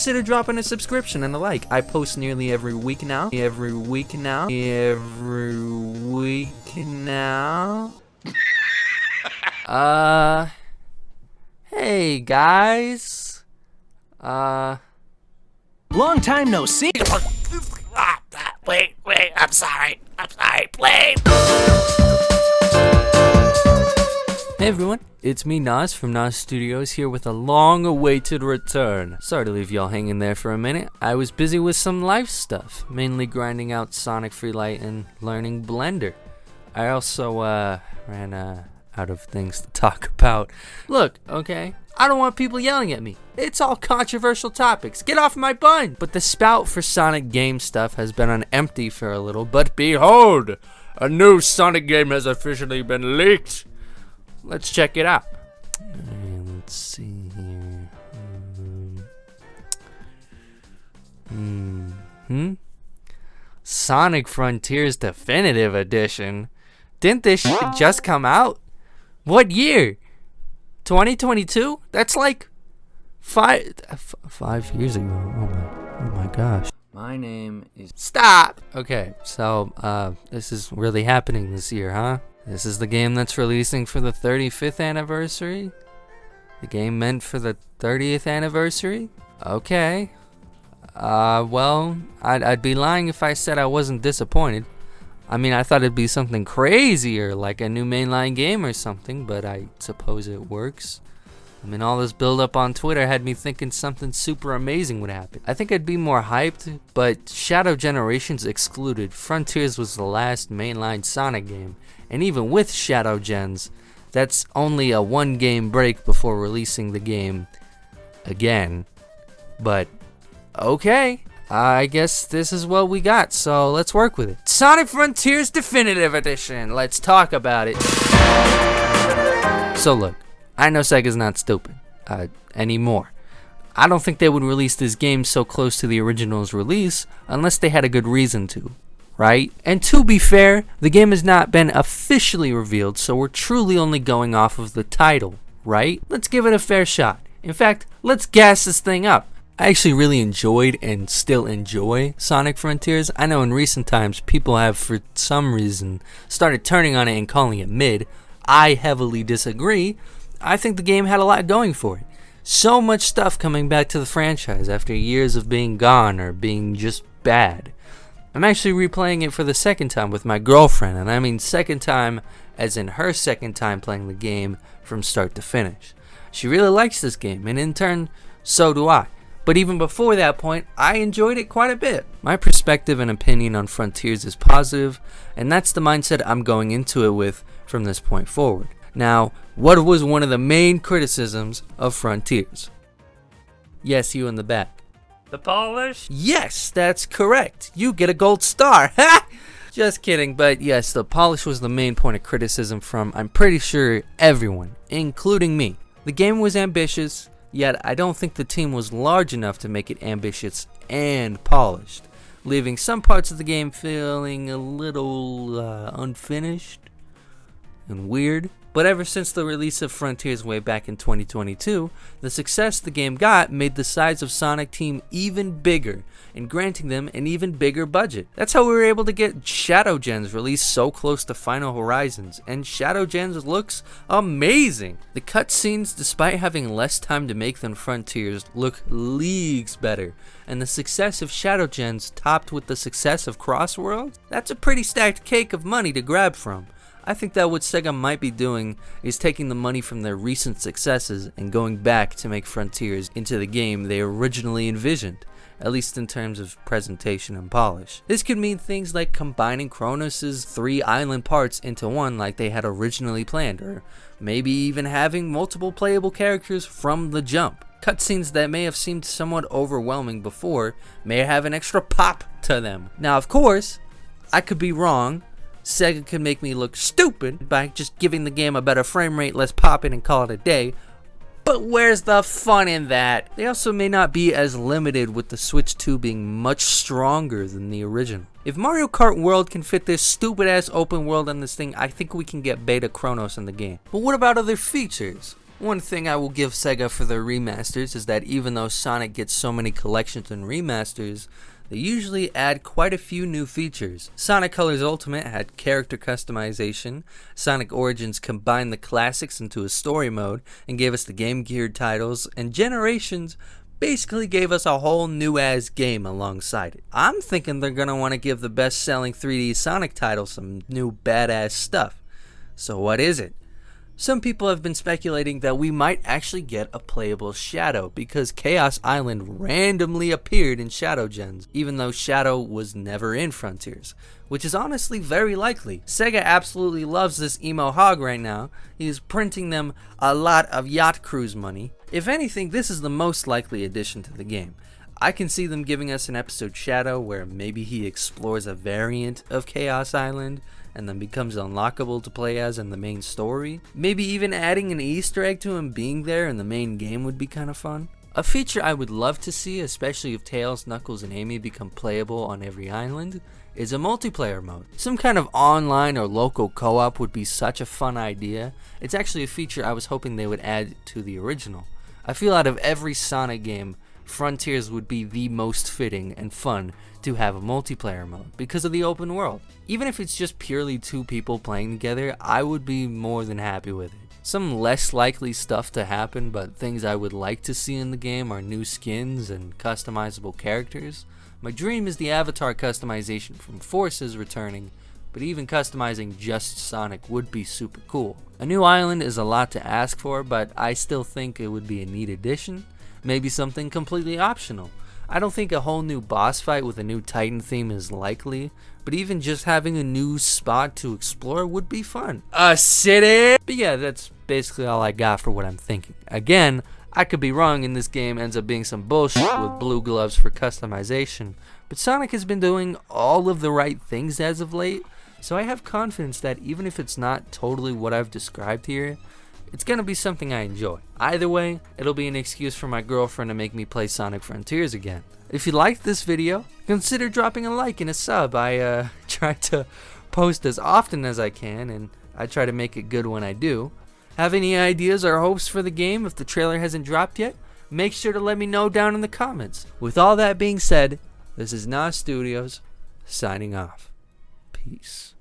Consider dropping a subscription and a like. I post nearly every week now. Hey guys. Long time no see. Wait, I'm sorry, please. Hey everyone, it's me NoZ from NoZ Studios here with a long-awaited return. Sorry to leave y'all hanging there for a minute. I was busy with some life stuff, mainly grinding out Sonic Freelight and learning Blender. I also ran out of things to talk about. Look, okay, I don't want people yelling at me. It's all controversial topics. Get off my bun! But the spout for Sonic game stuff has been on empty for a little, but behold! A new Sonic game has officially been leaked! Let's check it out. Let's see here. Sonic Frontiers Definitive Edition. Didn't this shit just come out? What year? 2022? That's like 5 years ago. Oh my gosh. My name is... Stop! Okay, so, this is really happening this year, huh? This is the game that's releasing for the 35th anniversary? The game meant for the 30th anniversary? Okay. Well, I'd be lying if I said I wasn't disappointed. I mean, I thought it'd be something crazier, like a new mainline game or something, but I suppose it works. I mean, all this build-up on Twitter had me thinking something super amazing would happen. I think I'd be more hyped, but Shadow Generations excluded, Frontiers was the last mainline Sonic game. And even with Shadow Gens, that's only a one-game break before releasing the game again. But, okay, I guess this is what we got, so let's work with it. Sonic Frontiers Definitive Edition, let's talk about it. So look, I know Sega's not stupid, anymore. I don't think they would release this game so close to the original's release unless they had a good reason to. Right? And to be fair, the game has not been officially revealed, so we're truly only going off of the title, right? Let's give it a fair shot. In fact, let's gas this thing up. I actually really enjoyed and still enjoy Sonic Frontiers. I know in recent times people have, for some reason, started turning on it and calling it mid. I heavily disagree. I think the game had a lot going for it. So much stuff coming back to the franchise after years of being gone or being just bad. I'm actually replaying it for the second time with my girlfriend, and I mean second time as in her second time playing the game from start to finish. She really likes this game, and in turn, so do I. But even before that point, I enjoyed it quite a bit. My perspective and opinion on Frontiers is positive, and that's the mindset I'm going into it with from this point forward. Now, what was one of the main criticisms of Frontiers? Yes, you in the back. The polish? Yes, that's correct. You get a gold star. Ha! Just kidding, but yes, the polish was the main point of criticism from, I'm pretty sure, everyone, including me. The game was ambitious, yet I don't think the team was large enough to make it ambitious and polished, leaving some parts of the game feeling a little unfinished and weird. But ever since the release of Frontiers way back in 2022, the success the game got made the size of Sonic Team even bigger, and granting them an even bigger budget. That's how we were able to get Shadow Gens released so close to Final Horizons, and Shadow Gens looks amazing! The cutscenes, despite having less time to make than Frontiers, look leagues better, and the success of Shadow Gens topped with the success of Crossworlds? That's a pretty stacked cake of money to grab from. I think that what Sega might be doing is taking the money from their recent successes and going back to make Frontiers into the game they originally envisioned, at least in terms of presentation and polish. This could mean things like combining Kronos' 3 island parts into one like they had originally planned, or maybe even having multiple playable characters from the jump. Cutscenes that may have seemed somewhat overwhelming before may have an extra pop to them. Now, of course, I could be wrong. Sega could make me look stupid by just giving the game a better frame rate, less popping, and call it a day. But where's the fun in that? They also may not be as limited with the Switch 2 being much stronger than the original. If Mario Kart World can fit this stupid ass open world on this thing, I think we can get Beta Kronos in the game. But what about other features? One thing I will give Sega for their remasters is that even though Sonic gets so many collections and remasters, they usually add quite a few new features. Sonic Colors Ultimate had character customization, Sonic Origins combined the classics into a story mode and gave us the Game Gear titles, and Generations basically gave us a whole new-ass game alongside it. I'm thinking they're gonna want to give the best-selling 3D Sonic title some new badass stuff. So what is it? Some people have been speculating that we might actually get a playable Shadow because Chaos Island randomly appeared in Shadow Gens, even though Shadow was never in Frontiers, which is honestly very likely. Sega absolutely loves this emo hog right now. He is printing them a lot of Yacht Cruise money. If anything, this is the most likely addition to the game. I can see them giving us an episode Shadow where maybe he explores a variant of Chaos Island and then becomes unlockable to play as in the main story. Maybe even adding an Easter egg to him being there in the main game would be kind of fun. A feature I would love to see, especially if Tails, Knuckles, and Amy become playable on every island, is a multiplayer mode. Some kind of online or local co-op would be such a fun idea. It's actually a feature I was hoping they would add to the original. I feel out of every Sonic game, Frontiers would be the most fitting and fun to have a multiplayer mode because of the open world. Even if it's just purely two people playing together, I would be more than happy with it. Some less likely stuff to happen, but things I would like to see in the game are new skins and customizable characters. My dream is the avatar customization from Forces returning, but even customizing just Sonic would be super cool. A new island is a lot to ask for, but I still think it would be a neat addition. Maybe something completely optional. I don't think a whole new boss fight with a new Titan theme is likely, but even just having a new spot to explore would be fun. A city! But yeah, that's basically all I got for what I'm thinking. Again, I could be wrong and this game ends up being some bullshit with blue gloves for customization, but Sonic has been doing all of the right things as of late, so I have confidence that even if it's not totally what I've described here, it's gonna be something I enjoy. Either way, it'll be an excuse for my girlfriend to make me play Sonic Frontiers again. If you liked this video, consider dropping a like and a sub. I try to post as often as I can, and I try to make it good when I do. Have any ideas or hopes for the game if the trailer hasn't dropped yet? Make sure to let me know down in the comments. With all that being said, this is NoZ Studios, signing off. Peace.